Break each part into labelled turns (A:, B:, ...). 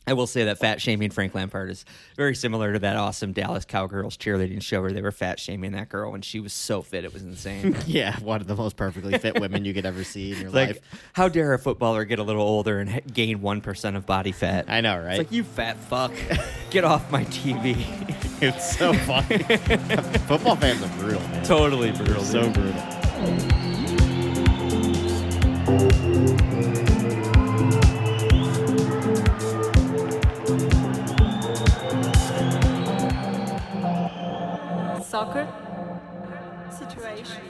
A: I will say that fat shaming Frank Lampard is very similar to that awesome Dallas Cowgirls cheerleading show where they were fat shaming that girl and she was so fit it was insane.
B: Yeah, one of the most perfectly fit women you could ever see in your life.
A: How dare a footballer get a little older and gain 1% of body fat?
B: I know, right?
A: It's like, you fat fuck, get off my TV.
B: It's so funny. Football fans are brutal, man.
A: Totally brutal.
B: So brutal.
C: Soccer situation.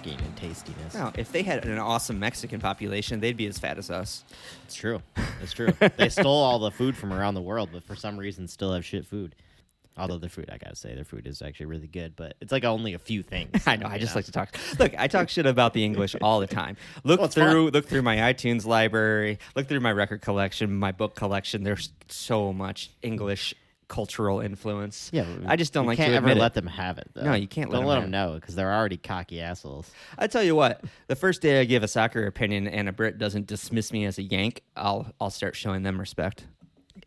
B: Gaining tastiness.
A: Now, if they had an awesome Mexican population, they'd be as fat as us.
B: It's true. It's true. They stole all the food from around the world, but for some reason still have shit food. Although their food, I gotta say, their food is actually really good, but it's like only a few things.
A: I know. I just like to talk. Look, I talk shit about the English all the time. Look through my iTunes library. Look through my record collection, my book collection. There's so much English cultural influence.
B: Yeah,
A: I just don't like to
B: admit
A: admit
B: it.
A: it.
B: Let them have it, though.
A: No, you can't
B: Don't
A: let
B: let
A: them
B: them know because they're already cocky assholes.
A: I tell you what, the first day I give a soccer opinion and a Brit doesn't dismiss me as a Yank, I'll start showing them respect.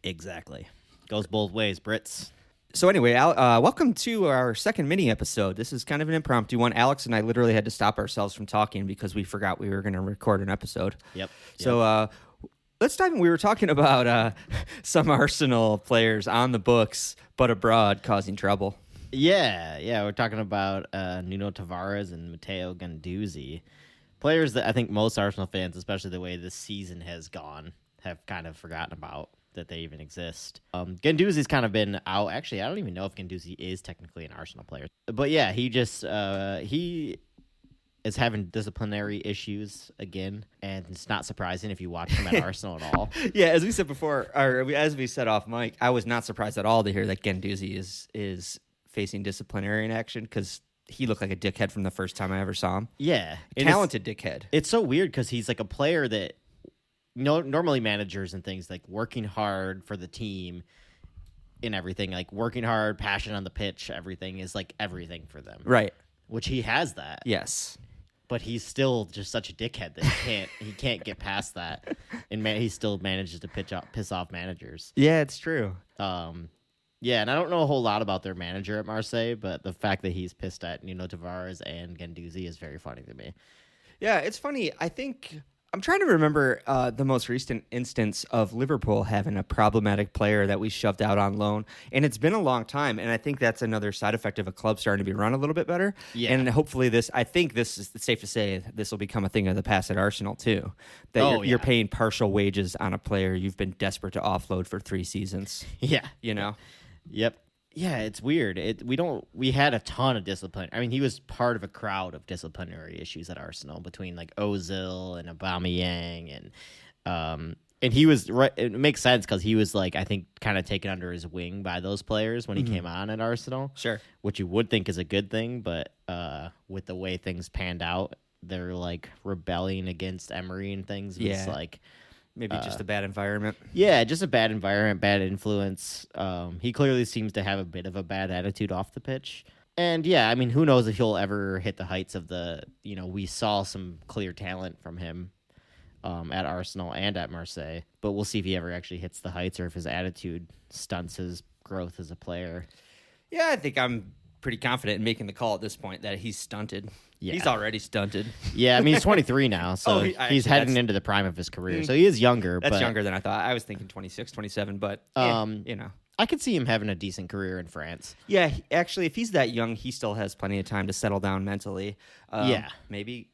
B: Exactly. Goes both ways, Brits.
A: So anyway, welcome to our second mini episode. This is kind of an impromptu one. Alex and I literally had to stop ourselves from talking because we forgot we were going to record an episode.
B: Yep.
A: So let's dive in. We were talking about some Arsenal players on the books but abroad causing trouble.
B: Yeah. We're talking about Nuno Tavares and Matteo Guendouzi. Players that I think most Arsenal fans, especially the way this season has gone, have kind of forgotten about that they even exist. Guendouzi's kind of been out. Actually, I don't even know if Guendouzi is technically an Arsenal player. But yeah, he just he is having disciplinary issues again, and it's not surprising if you watch him at Arsenal at all.
A: Yeah, as we said before, or as we said off mic, I was not surprised at all to hear that Guendouzi is facing disciplinary action because he looked like a dickhead from the first time I ever saw him.
B: Yeah.
A: Talented dickhead.
B: It's so weird because he's like a player that normally managers and things like working hard for the team and everything, like working hard, passion on the pitch, everything is like everything for them.
A: Right.
B: Which he has that.
A: Yes.
B: But he's still just such a dickhead that he can't get past that. And he still manages to piss off managers.
A: Yeah, it's true.
B: Yeah, and I don't know a whole lot about their manager at Marseille, but the fact that he's pissed at Nuno Tavares and Guendouzi is very funny to me.
A: Yeah, it's funny. I think I'm trying to remember the most recent instance of Liverpool having a problematic player that we shoved out on loan, and it's been a long time, and I think that's another side effect of a club starting to be run a little bit better. Yeah. And hopefully I think this is safe to say this will become a thing of the past at Arsenal too, that you're paying partial wages on a player you've been desperate to offload for 3 seasons.
B: Yeah.
A: You know?
B: Yep. Yeah, it's weird. We had a ton of discipline. I mean, he was part of a crowd of disciplinary issues at Arsenal between like Ozil and Aubameyang and he was right. It makes sense because he was like I think kind of taken under his wing by those players when he came on at Arsenal.
A: Sure,
B: which you would think is a good thing, but with the way things panned out, they're like rebelling against Emery and things.
A: Yeah.
B: It's like.
A: Maybe just a bad environment.
B: Yeah, just a bad environment, bad influence. He clearly seems to have a bit of a bad attitude off the pitch. And yeah, I mean, who knows if he'll ever hit the heights of we saw some clear talent from him at Arsenal and at Marseille. But we'll see if he ever actually hits the heights or if his attitude stunts his growth as a player.
A: Yeah, I think I'm pretty confident in making the call at this point that he's stunted. Yeah. He's already stunted.
B: Yeah, I mean, he's 23 now, so he's heading into the prime of his career. So he is younger.
A: That's younger than I thought. I was thinking 26, 27, but,
B: I could see him having a decent career in France.
A: Yeah, actually, if he's that young, he still has plenty of time to settle down mentally. Maybe,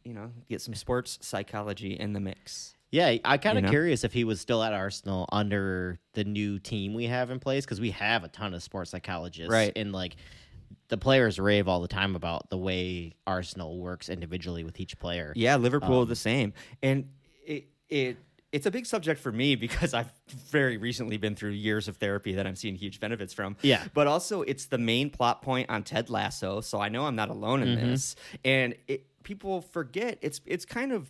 A: get some sports psychology in the mix.
B: Yeah, I'm kind of curious if he was still at Arsenal under the new team we have in place, because we have a ton of sports psychologists.
A: Right.
B: And, the players rave all the time about the way Arsenal works individually with each player.
A: Yeah, Liverpool the same. And it's a big subject for me because I've very recently been through years of therapy that I'm seeing huge benefits from.
B: Yeah.
A: But also it's the main plot point on Ted Lasso, so I know I'm not alone in this. And people forget it's kind of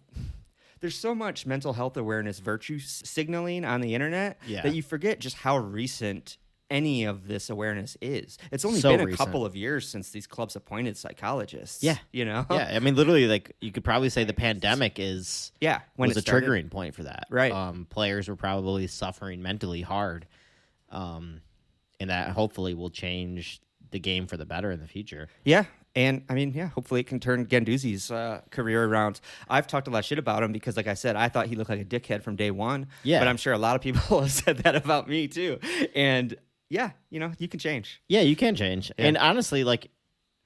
A: there's so much mental health awareness virtue signaling on the internet that you forget just how recent any of this awareness is. It's only
B: So
A: been a
B: recent.
A: couple of years since these clubs appointed psychologists.
B: Yeah.
A: You know?
B: Yeah, I mean, literally, like you could probably say the pandemic
A: Yeah. When
B: was
A: it
B: a
A: started.
B: triggering point for that.
A: Right.
B: Players were probably suffering mentally hard, and that hopefully will change the game for the better in the future.
A: Yeah. And, I mean, yeah, hopefully it can turn Gendouzi's career around. I've talked a lot of shit about him because, like I said, I thought he looked like a dickhead from day one.
B: Yeah.
A: But I'm sure a lot of people have said that about me, too. And, yeah, you know, you can change.
B: Yeah, you can change.
A: Yeah.
B: And honestly, like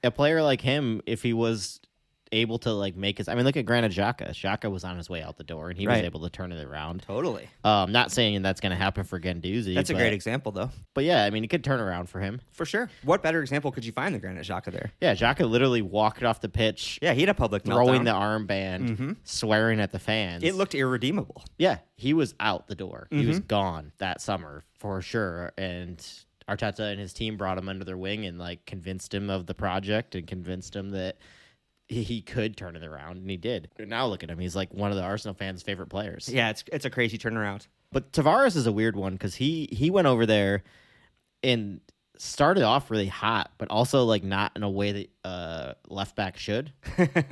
B: a player like him, if he was able to like make his, I mean, look at Granit Xhaka. Xhaka was on his way out the door, and he was
A: Right.
B: able to turn it around.
A: Totally.
B: Not saying that's going to happen for Gendouzi.
A: That's a
B: but-
A: great example, though.
B: But yeah, I mean, it could turn around for him.
A: For sure. What better example could you find than Granit Xhaka there?
B: Yeah, Xhaka literally walked off the pitch,
A: Yeah, he had a public
B: throwing
A: meltdown.
B: the armband, swearing at the fans.
A: It looked irredeemable.
B: Yeah, he was out the door. He was gone that summer for sure. And Arteta and his team brought him under their wing and like convinced him of the project and convinced him that he could turn it around, and he did. And now look at him; he's like one of the Arsenal fans' favorite players.
A: Yeah, it's a crazy turnaround.
B: But Tavares is a weird one because he went over there and started off really hot, but also like not in a way that left back should,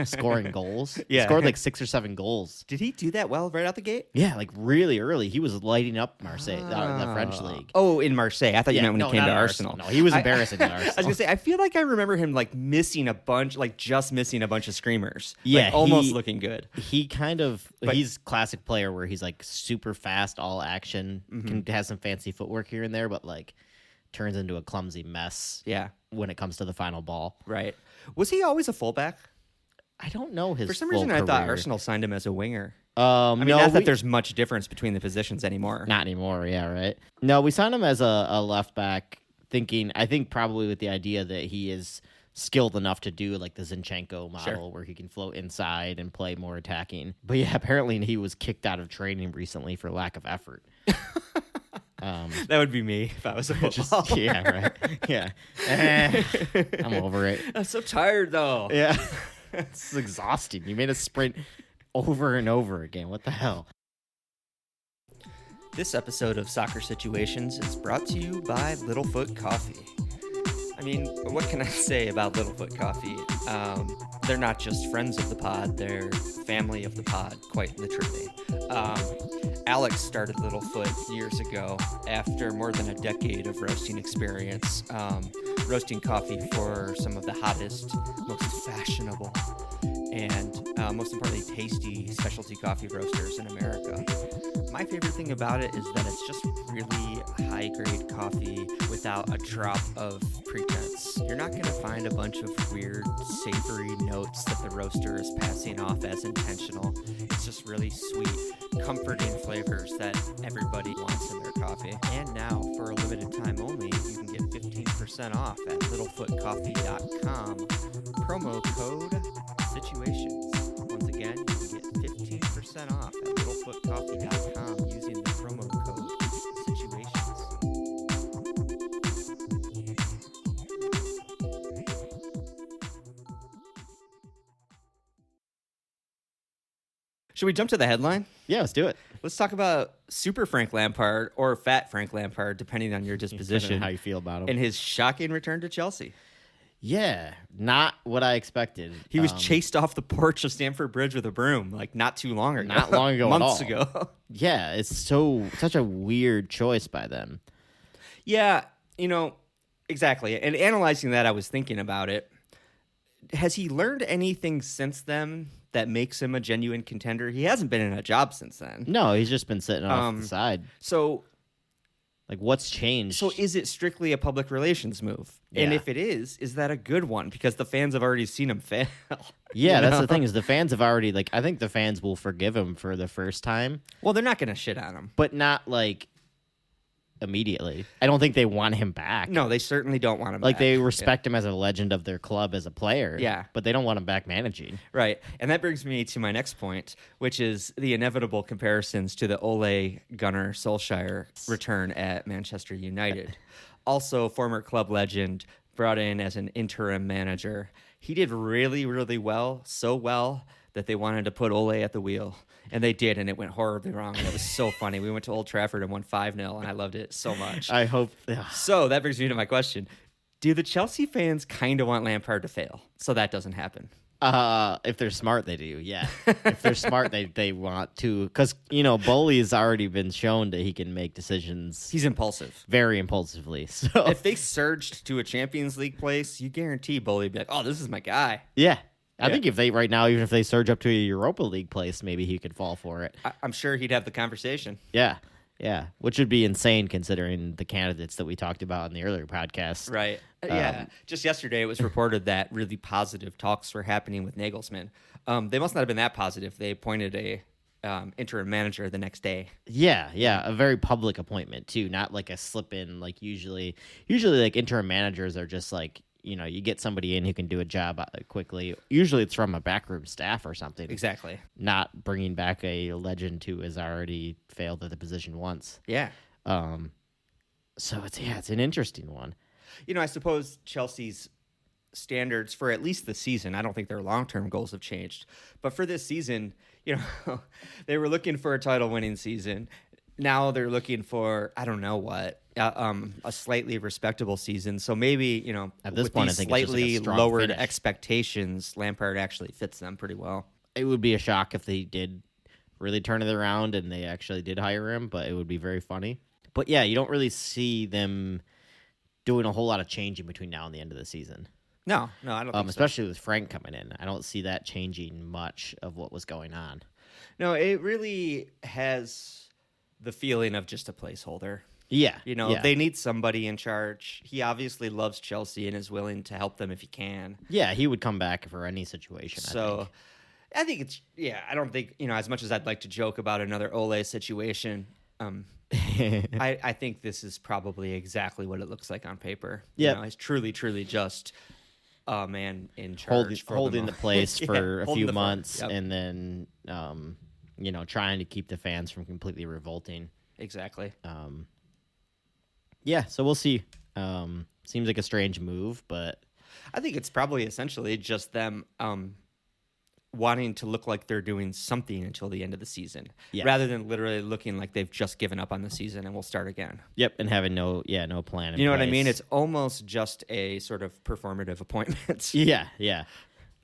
B: scoring goals.
A: Yeah.
B: He scored like 6 or 7 goals.
A: Did he do that well right out the gate?
B: Yeah, like really early. He was lighting up Marseille, the French league.
A: Oh, in Marseille. I thought you meant when
B: no,
A: he came
B: not
A: to
B: at
A: Arsenal.
B: No, he was embarrassing at Arsenal.
A: I was gonna say, I feel like I remember him like missing a bunch, like just missing a bunch of screamers.
B: Yeah,
A: like, almost
B: he-
A: looking good.
B: He kind of
A: But-
B: he's classic player where he's like super fast, all action, can has some fancy footwork here and there, but like turns into a clumsy mess
A: Yeah,
B: when it comes to the final ball.
A: right. Was he always a fullback?
B: I don't know his.
A: For some
B: full
A: reason, I thought
B: career.
A: Arsenal signed him as a winger.
B: I
A: I mean, not that there's much difference between the positions anymore.
B: not anymore. Yeah, right. No, we signed him as a left back, I think probably with the idea that he is skilled enough to do like the Zinchenko model
A: Sure.
B: where he can float inside and play more attacking. But yeah, apparently he was kicked out of training recently for lack of effort.
A: That would be me if I was a football.
B: Yeah, right. Yeah. I'm over it.
A: I'm so tired though.
B: Yeah. It's exhausting. You made us sprint over and over again. What the hell?
A: This episode of Soccer Situations is brought to you by Littlefoot Coffee. I mean, what can I say about Littlefoot Coffee? They're not just friends of the pod, they're family of the pod, quite literally. Alex started Littlefoot years ago after more than a decade of roasting experience, roasting coffee for some of the hottest, most fashionable, and most importantly, tasty specialty coffee roasters in America. My favorite thing about it is that it's just really high-grade coffee without a drop of pretense. You're not going to find a bunch of weird, savory notes that the roaster is passing off as intentional. It's just really sweet, comforting flavors that everybody wants in their coffee. And now, for a limited time only, you can get 15% off at littlefootcoffee.com. Promo code SITUATIONS. Once again, you can get 15% off at littlefootcoffee.com using the promo code SITUATIONS. Should we jump to the headline?
B: Yeah, let's do it.
A: Let's talk about Super Frank Lampard or Fat Frank Lampard, depending on your
B: Depending
A: disposition,
B: on how you feel about him.
A: and his shocking return to Chelsea.
B: Yeah, not what I expected.
A: He was chased off the porch of Stamford Bridge with a broom, like not too long ago.
B: Not long ago at
A: Months
B: all.
A: ago.
B: Yeah, it's such a weird choice by them.
A: Yeah, exactly. And analyzing that, I was thinking about it. Has he learned anything since then that makes him a genuine contender? He hasn't been in a job since then.
B: No, he's just been sitting off the side.
A: So
B: Like, what's changed?
A: is it strictly a public relations move? And
B: Yeah.
A: if it is that a good one? Because the fans have already seen him fail.
B: Yeah,
A: You
B: that's
A: know?
B: the thing is the fans have already, like, I think the fans will forgive him for the first time,
A: Well, they're not going to shit on him.
B: but not, like, immediately. I don't think they want him back.
A: No, they certainly don't want him
B: Like,
A: back.
B: they respect him as a legend of their club as a player.
A: Yeah.
B: But they don't want him back managing.
A: Right. And that brings me to my next point, which is the inevitable comparisons to the Ole Gunnar Solskjaer return at Manchester United. Also, former club legend, brought in as an interim manager. He did really, really well, so well that they wanted to put Ole at the wheel, and they did, and it went horribly wrong, and it was so funny. We went to Old Trafford and won 5-0, and I loved it so much.
B: I hope.
A: So that brings me to my question. Do the Chelsea fans kind of want Lampard to fail so that doesn't happen?
B: If they're smart, they do. Yeah, if they're smart, they want to, because Bowley has already been shown that he can make decisions.
A: He's impulsive,
B: very impulsively. So
A: if they surged to a Champions League place, you guarantee Bowley would be like, "Oh, this is my guy."
B: Yeah, I think if they right now, even if they surge up to a Europa League place, maybe he could fall for it.
A: I'm sure he'd have the conversation.
B: Yeah. Yeah, which would be insane considering the candidates that we talked about in the earlier podcast.
A: Right. Yeah. Just yesterday, it was reported that really positive talks were happening with Nagelsmann. They must not have been that positive. They appointed a interim manager the next day.
B: Yeah, a very public appointment too, not like a slip in. Like usually like interim managers are just like, you get somebody in who can do a job quickly. Usually it's from a backroom staff or something.
A: Exactly.
B: Not bringing back a legend who has already failed at the position once.
A: Yeah.
B: So it's an interesting one.
A: I suppose Chelsea's standards for at least the season, I don't think their long-term goals have changed. But for this season, they were looking for a title-winning season. Now they're looking for, I don't know what, a slightly respectable season. So maybe,
B: at this
A: with
B: point,
A: these
B: I think it's
A: slightly
B: just like a strong
A: lowered
B: finish.
A: Expectations, Lampard actually fits them pretty well.
B: It would be a shock if they did really turn it around and they actually did hire him, but it would be very funny. But yeah, you don't really see them doing a whole lot of changing between now and the end of the season.
A: No, I don't think
B: especially with Frank coming in. I don't see that changing much of what was going on.
A: No, it really has the feeling of just a placeholder.
B: Yeah.
A: They need somebody in charge. He obviously loves Chelsea and is willing to help them if he can.
B: Yeah, he would come back for any situation,
A: So I think it's, I don't think, as much as I'd like to joke about another Ole situation, I think this is probably exactly what it looks like on paper.
B: Yeah.
A: It's truly, truly just a man in charge.
B: holding the place for a few months
A: Yep.
B: and then, trying to keep the fans from completely revolting.
A: Exactly.
B: Yeah, so we'll see. Seems like a strange move, but
A: I think it's probably essentially just them wanting to look like they're doing something until the end of the season, rather than literally looking like they've just given up on the season and will start again.
B: Yep, and having no plan in
A: You know
B: place.
A: what I mean? It's almost just a sort of performative appointment.
B: Yeah.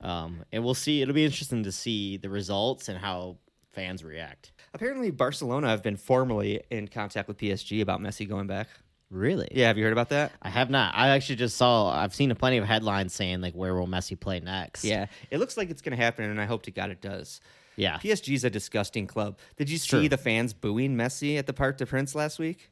B: And we'll see. It'll be interesting to see the results and how fans react.
A: Apparently, Barcelona have been formally in contact with PSG about Messi going back.
B: Really?
A: Yeah, have you heard about that?
B: I have not. I've seen plenty of headlines saying, like, where will Messi play next?
A: Yeah, it looks like it's going to happen, and I hope to God it does.
B: Yeah.
A: PSG's a disgusting club. Did you see
B: True.
A: the fans booing Messi at the Parc des Princes last week?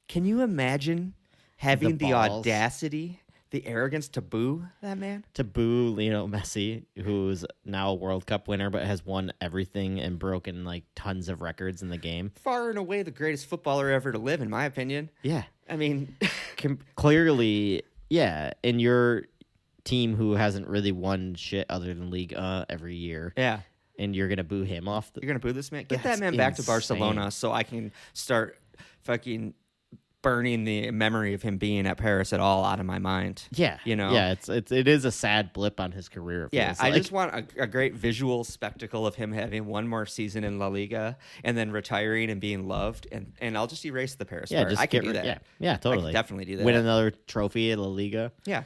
A: Can you imagine having the
B: balls.
A: audacity, the arrogance to boo that man?
B: To boo Messi, who's now a World Cup winner but has won everything and broken like tons of records in the game.
A: Far and away the greatest footballer ever to live, in my opinion.
B: Yeah.
A: I mean,
B: Clearly, yeah, in your team who hasn't really won shit other than League every year.
A: yeah.
B: And you're going to boo him off.
A: You're going to boo this man? Get that
B: That's
A: man back to
B: insane.
A: Barcelona so I can start fucking burning the memory of him being at Paris at all out of my mind.
B: Yeah. Yeah, it is a sad blip on his career. it
A: Yeah,
B: feels
A: I
B: like.
A: just want a great visual spectacle of him having one more season in La Liga and then retiring and being loved, and I'll just erase the Paris part.
B: just
A: I can
B: get
A: do
B: rid-
A: that.
B: Yeah, totally.
A: I can definitely do that.
B: Win another trophy at La Liga.
A: Yeah.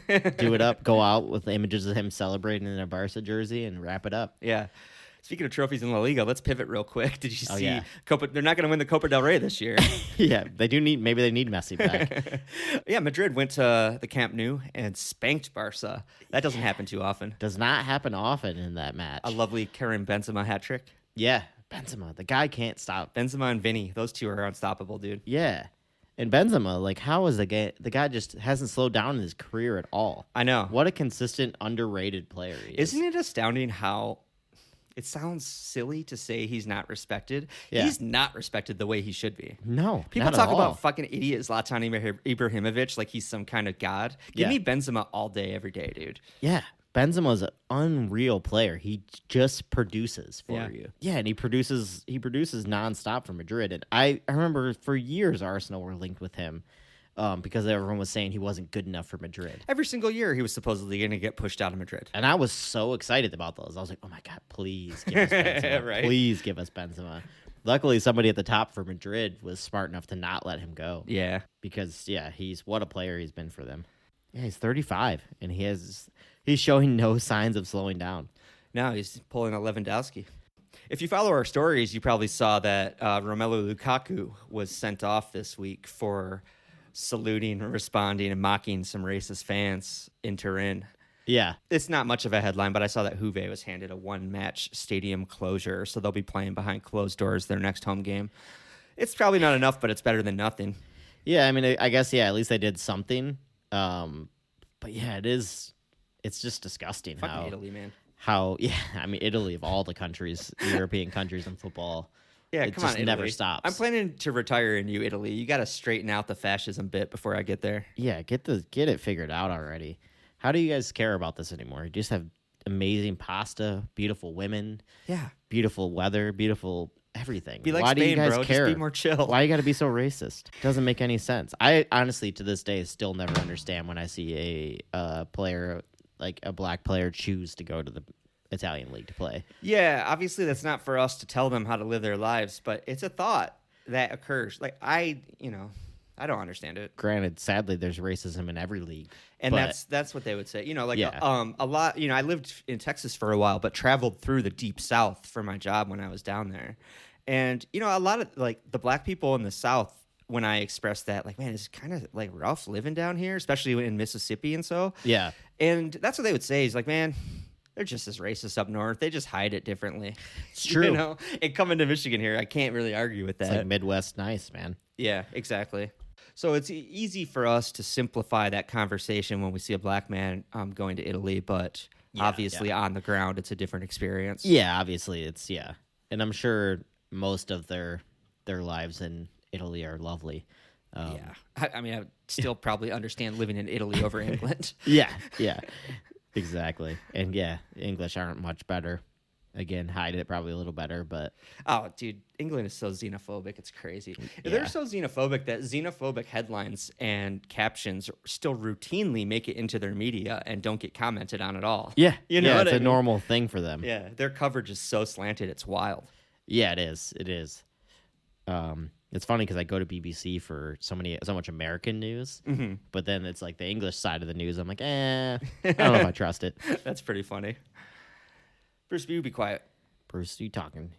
B: Do it up. Go out with images of him celebrating in a Barca jersey and wrap it up.
A: Yeah. Speaking of trophies in La Liga, let's pivot real quick. Did you see
B: yeah.
A: Copa? They're not going to win the Copa del Rey this year.
B: Yeah, they do need. Maybe they need Messi back.
A: Yeah, Madrid went to the Camp Nou and spanked Barca. That doesn't happen too often.
B: Does not happen often in that match.
A: A lovely Karim Benzema hat trick.
B: Yeah, Benzema, the guy can't stop.
A: Benzema and Vinny, those two are unstoppable, dude.
B: Yeah, and Benzema, like, how is the guy just hasn't slowed down in his career at all.
A: I know.
B: What a consistent, underrated player he is.
A: Isn't it astounding how it sounds silly to say he's not respected?
B: Yeah.
A: He's not respected the way he should be.
B: No,
A: People
B: not
A: talk
B: at all.
A: about fucking idiot Zlatan Ibrahimovic like he's some kind of god. Give
B: Yeah.
A: me Benzema all day, every day, dude.
B: Yeah, Benzema's an unreal player. He just produces for
A: Yeah.
B: you. Yeah, and he produces nonstop for Madrid. And I remember for years Arsenal were linked with him. because everyone was saying he wasn't good enough for Madrid.
A: Every single year, he was supposedly going to get pushed out of Madrid.
B: And I was so excited about those. I was like, oh my God, please give us Benzema.
A: Right.
B: Please give us Benzema. Luckily, somebody at the top for Madrid was smart enough to not let him go.
A: Yeah.
B: Because, what a player he's been for them. Yeah, he's 35, and he's showing no signs of slowing down.
A: No, he's pulling a Lewandowski. If you follow our stories, you probably saw that Romelu Lukaku was sent off this week for saluting, responding, and mocking some racist fans in Turin.
B: Yeah.
A: It's not much of a headline, but I saw that Juve was handed a one-match stadium closure, so they'll be playing behind closed doors their next home game. It's probably not enough, but it's better than nothing.
B: Yeah, I mean, I guess, at least they did something. But yeah, it's just disgusting.
A: Fucking Italy, man.
B: Italy of all the countries, European countries in football.
A: Yeah,
B: it
A: come
B: just
A: on, Italy.
B: never stops.
A: I'm planning to retire in you, Italy. You got to straighten out the fascism bit before I get there.
B: Yeah, get it figured out already. How do you guys care about this anymore? You just have amazing pasta, beautiful women, beautiful weather, beautiful everything.
A: Be like
B: Why
A: Spain,
B: do you guys
A: bro.
B: care?
A: Just be more chill.
B: Why you got to be so racist? Doesn't make any sense. I honestly, to this day, still never understand when I see a player, like a black player, choose to go to the Italian league to play.
A: Yeah, obviously that's not for us to tell them how to live their lives, but it's a thought that occurs. Like I don't understand it.
B: Granted, sadly, there's racism in every league,
A: and that's what they would say. A lot. I lived in Texas for a while, but traveled through the deep South for my job when I was down there, and a lot of like the black people in the South. When I expressed that, like, man, it's kind of like rough living down here, especially in Mississippi and so.
B: Yeah,
A: and that's what they would say. Is like, man, they're just as racist up north. They just hide it differently.
B: It's true.
A: And coming to Michigan here, I can't really argue with that.
B: It's like Midwest nice, man.
A: Yeah, exactly. So it's easy for us to simplify that conversation when we see a black man going to Italy, but obviously on the ground, it's a different experience.
B: Yeah, obviously and I'm sure most of their lives in Italy are lovely.
A: I mean, I would still probably understand living in Italy over England.
B: Yeah, exactly. And English aren't much better. Again, hide it probably a little better, but...
A: Oh, dude, England is so xenophobic. It's crazy.
B: Yeah.
A: They're so xenophobic that xenophobic headlines and captions still routinely make it into their media and don't get commented on at all.
B: Yeah,
A: what
B: it's
A: I
B: a
A: mean?
B: normal thing for them.
A: Yeah, their coverage is so slanted. It's wild.
B: Yeah, it is. It is. It's funny because I go to BBC for so much American news, but then it's like the English side of the news. I'm like, I don't know if I trust it.
A: That's pretty funny. Bruce, you be quiet.
B: Bruce, you talking?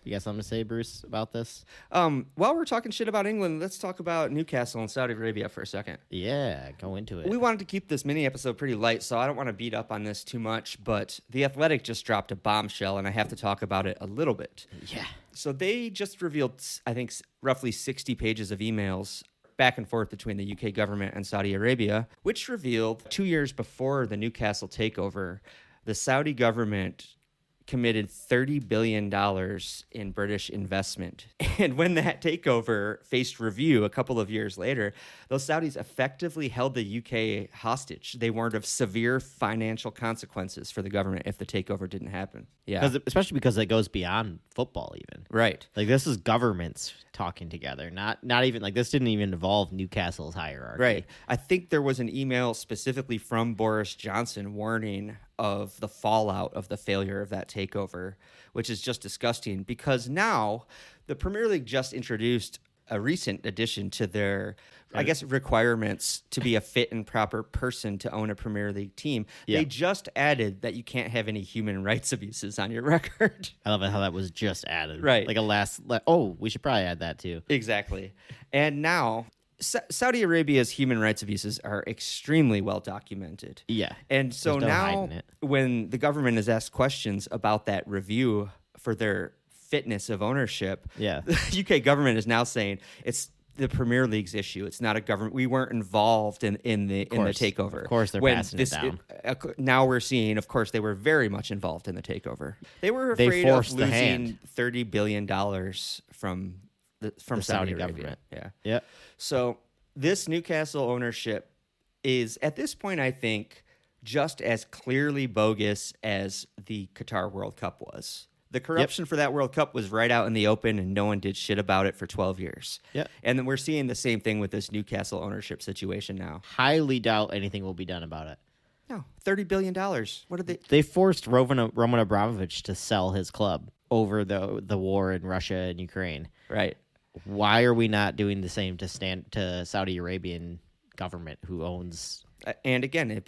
B: You got something to say, Bruce, about this?
A: While we're talking shit about England, let's talk about Newcastle and Saudi Arabia for a second.
B: Yeah, go into it.
A: We wanted to keep this mini episode pretty light, so I don't want to beat up on this too much, but The Athletic just dropped a bombshell, and I have to talk about it a little bit.
B: Yeah.
A: So they just revealed, I think, roughly 60 pages of emails back and forth between the UK government and Saudi Arabia, which revealed 2 years before the Newcastle takeover, the Saudi government committed $30 billion in British investment. And when that takeover faced review a couple of years later, those Saudis effectively held the UK hostage. They warned of severe financial consequences for the government if the takeover didn't happen. Yeah.
B: Especially because it goes beyond football even.
A: Right.
B: Like this is governments talking together, not even like this didn't even involve Newcastle's hierarchy.
A: Right. I think there was an email specifically from Boris Johnson warning of the fallout of the failure of that takeover, which is just disgusting because now the Premier League just introduced a recent addition to their, I guess, requirements to be a fit and proper person to own a Premier League team.
B: Yeah.
A: They just added that you can't have any human rights abuses on your record.
B: I love it how that was just added.
A: Right.
B: Like we should probably add that too.
A: Exactly. And now Saudi Arabia's human rights abuses are extremely well documented.
B: Yeah.
A: And so
B: There's no
A: now
B: hiding it.
A: when the government is asked questions about that review for their fitness of ownership,
B: Yeah.
A: the UK government is now saying it's the Premier League's issue. It's not a government. We weren't involved in the takeover.
B: Of course they're passing it down.
A: Now we're seeing, of course, they were very much involved in the takeover. They were afraid of
B: forced the
A: losing
B: hand.
A: $30 billion from Saudi
B: Saudi
A: Arabia.
B: government.
A: Yeah.
B: Yeah.
A: So this Newcastle ownership is, at this point, I think, just as clearly bogus as the Qatar World Cup was. The corruption for that World Cup was right out in the open, and no one did shit about it for 12 years.
B: Yep.
A: And then we're seeing the same thing with this Newcastle ownership situation now.
B: Highly doubt anything will be done about it.
A: No, $30 billion. What did they...
B: They forced Roman Abramovich to sell his club over the war in Russia and Ukraine.
A: Right.
B: Why are we not doing the same to Saudi Arabian government who owns...
A: And again, it's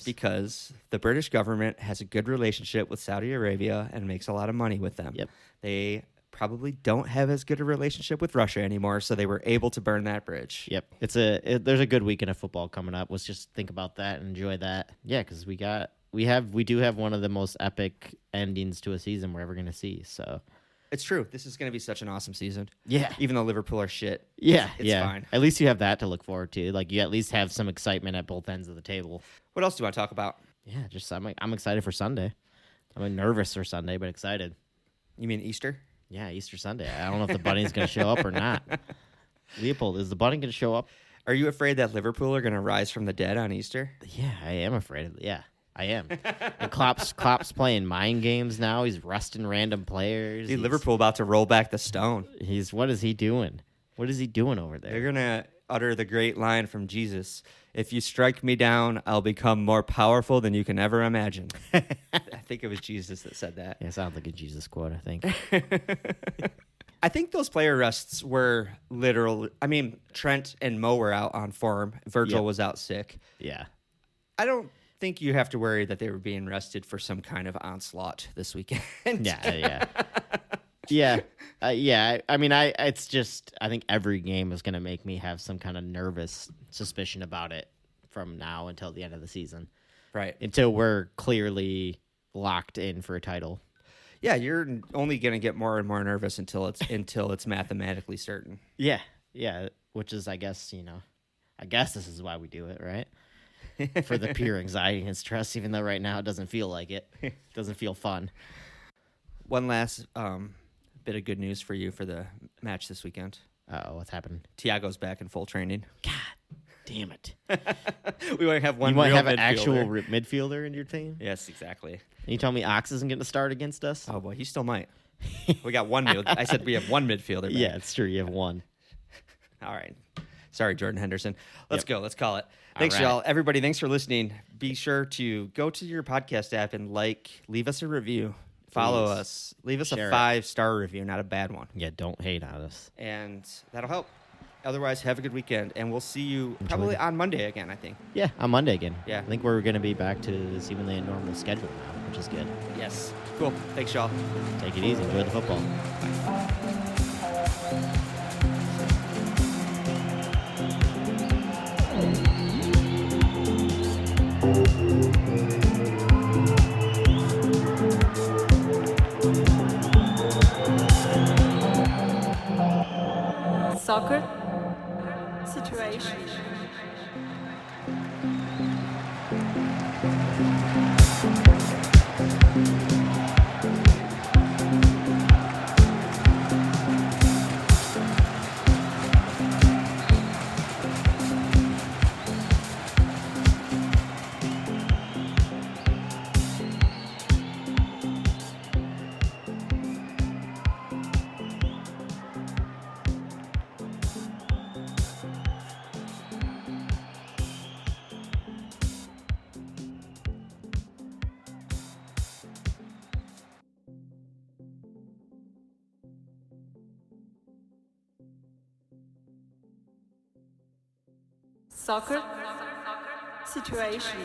A: because the British government has a good relationship with Saudi Arabia and makes a lot of money with them.
B: Yep.
A: They probably don't have as good a relationship with Russia anymore, so they were able to burn that bridge.
B: Yep. There's a good weekend of football coming up. Let's just think about that and enjoy that. Yeah, because we do have one of the most epic endings to a season we're ever going to see. So
A: it's true. This is going to be such an awesome season.
B: Yeah.
A: Even though Liverpool are shit.
B: Yeah.
A: It's fine.
B: At least you have that to look forward to. Like, you at least have some excitement at both ends of the table.
A: What else do you want to talk about?
B: Yeah, just I'm excited for Sunday. I'm nervous for Sunday, but excited.
A: You mean Easter?
B: Yeah, Easter Sunday. I don't know if the bunny's going to show up or not. Leopold, is the bunny going to show up?
A: Are you afraid that Liverpool are going to rise from the dead on Easter?
B: Yeah, I am afraid of it. Yeah, I am. And Klopp's playing mind games now. He's resting random players.
A: Dude, Liverpool about to roll back the stone.
B: What is he doing? What is he doing over there?
A: They're going to utter the great line from Jesus. If you strike me down, I'll become more powerful than you can ever imagine. I think it was Jesus that said that.
B: Yeah, it sounds like a Jesus quote, I think.
A: I think those player rests were literal. I mean, Trent and Mo were out on form. Virgil was out sick.
B: Yeah.
A: I don't think you have to worry that they were being rested for some kind of onslaught this weekend.
B: Yeah. Yeah. I mean, it's just, I think every game is going to make me have some kind of nervous suspicion about it from now until the end of the season.
A: Right.
B: Until we're clearly locked in for a title.
A: Yeah, you're only going to get more and more nervous until it's mathematically certain.
B: Yeah. Which is, I guess this is why we do it, right? For the pure anxiety and stress, even though right now it doesn't feel like it. It doesn't feel fun.
A: One last bit of good news for you for the match this weekend.
B: Uh-oh, what's happening?
A: Thiago's back in full training.
B: God damn it.
A: We might have one.
B: You might
A: real
B: have an
A: midfielder.
B: actual midfielder in your team?
A: Yes, exactly.
B: And you tell me Ox isn't going to start against us?
A: Oh, boy, he still might. We got one I said we have one midfielder back.
B: Yeah, it's true. You have one.
A: All right. Sorry, Jordan Henderson. Let's go. Let's call it. Thanks,
B: right.
A: y'all. Everybody, thanks for listening. Be sure to go to your podcast app and leave us a review. Follow us. Leave us
B: Share
A: a 5-star review, not a bad one.
B: Yeah, don't hate on us.
A: And that'll help. Otherwise, have a good weekend, and we'll see you probably on Monday again, I think.
B: Yeah, on Monday again.
A: Yeah.
B: I think we're going to be back to seemingly a normal schedule now, which is good.
A: Yes. Cool. Thanks, y'all.
B: Take it easy. Enjoy the football.
C: Soccer situation. Soccer situation.